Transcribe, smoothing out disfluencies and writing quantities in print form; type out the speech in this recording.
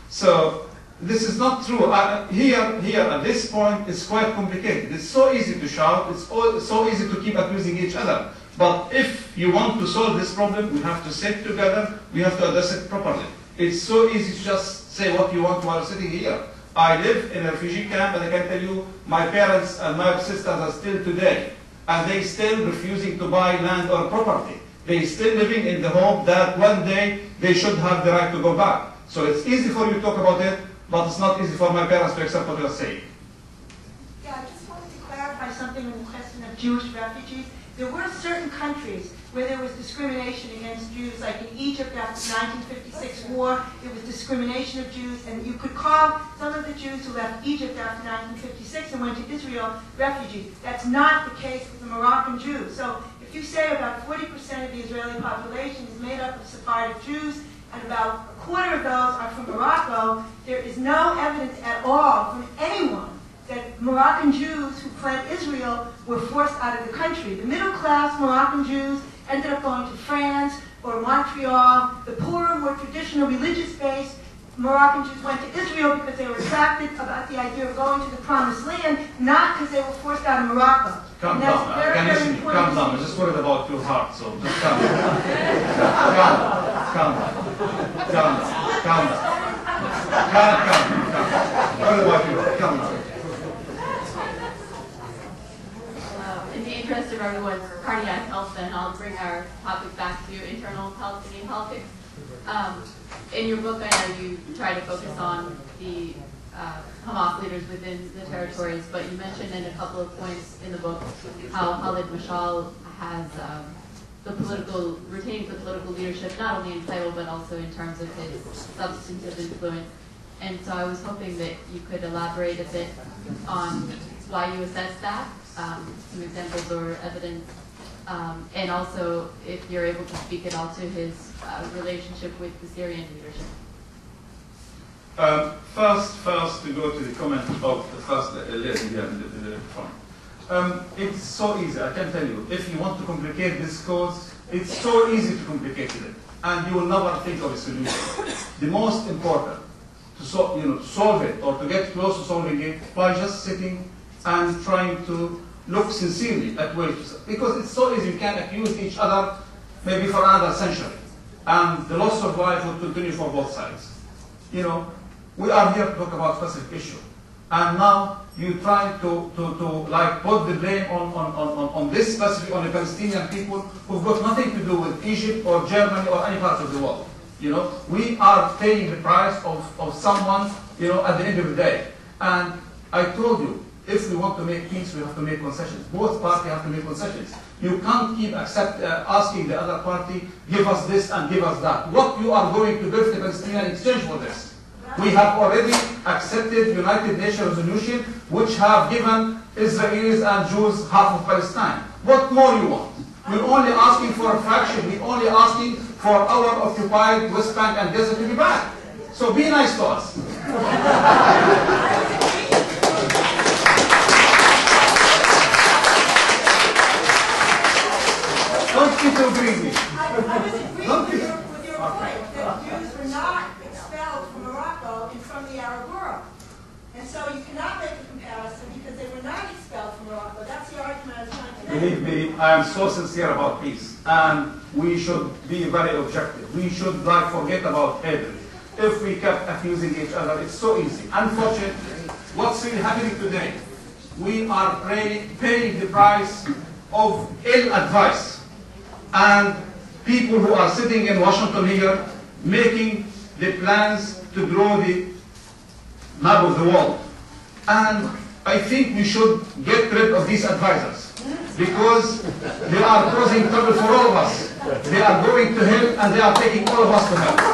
So this is not true. Here at this point, it's quite complicated. It's so easy to shout. It's so easy to keep accusing each other. But if you want to solve this problem, we have to sit together. We have to address it properly. It's so easy to just say what you want while sitting here. I live in a refugee camp, and I can tell you, my parents and my sisters are still today, and they still refusing to buy land or property. They still living in the hope that one day they should have the right to go back. So it's easy for you to talk about it, but it's not easy for my parents to accept what you're saying. Yeah, I just wanted to clarify something on the question of Jewish refugees. There were certain countries where there was discrimination against Jews, like in Egypt after the 1956 war, there was discrimination of Jews, and you could call some of the Jews who left Egypt after 1956 and went to Israel refugees. That's not the case with the Moroccan Jews. So if you say about 40% of the Israeli population is made up of Sephardic Jews, and about a quarter of those are from Morocco, there is no evidence at all from anyone that Moroccan Jews who fled Israel were forced out of the country. The middle-class Moroccan Jews ended up going to France or Montreal. The poorer, more traditional religious-based Moroccan Jews went to Israel because they were attracted about the idea of going to the Promised Land, not because they were forced out of Morocco. Calm down. Calm down. I'm just worried about your heart, so just calm down. Calm down. Calm down. Calm down. Calm down. Worried about you. Calm down. In the interest of everyone's cardiac health, then I'll bring our topic back to internal Palestinian politics. In your book, I know you try to focus on the Hamas leaders within the territories, but you mentioned in a couple of points in the book how Khalid Mashal has retains the political leadership, not only in title, but also in terms of his substantive influence. And so I was hoping that you could elaborate a bit on why you assess that, some examples or evidence, and also if you're able to speak at all to his relationship with the Syrian leadership. First to go to the comment about the first lady here in the front. It's so easy, I can tell you. If you want to complicate this cause, it's so easy to complicate it, and you will never think of a solution. The most important to solve it or to get close to solving it by just sitting and trying to look sincerely at ways, because it's so easy. You can accuse each other maybe for another century, and the loss of life will continue for both sides. We are here to talk about specific issue, and now you try to like put the blame on this specific, on the Palestinian people who've got nothing to do with Egypt or Germany or any part of the world. We are paying the price of someone, at the end of the day. And I told you, if we want to make peace, we have to make concessions. Both parties have to make concessions. You can't keep asking the other party, give us this and give us that. What you are going to give the Palestinian in exchange for this? We have already accepted United Nations resolution which have given Israelis and Jews half of Palestine. What more you want? We're only asking for a fraction. We're only asking for our occupied West Bank and Gaza to be back. So be nice to us. Don't be too greedy. I was agreeing with your point that Jews were not expelled from Morocco and from the Arab world. And so you cannot make a comparison because they were not expelled from Morocco. That's the argument I was trying to make. Believe me, I am so sincere about peace. And we should be very objective. We should forget about hatred. If we kept accusing each other, it's so easy. Unfortunately, what's really happening today, we are paying the price of ill advice. And people who are sitting in Washington here making the plans to draw the map of the world. And I think we should get rid of these advisors because they are causing trouble for all of us. They are going to hell and they are taking all of us to hell.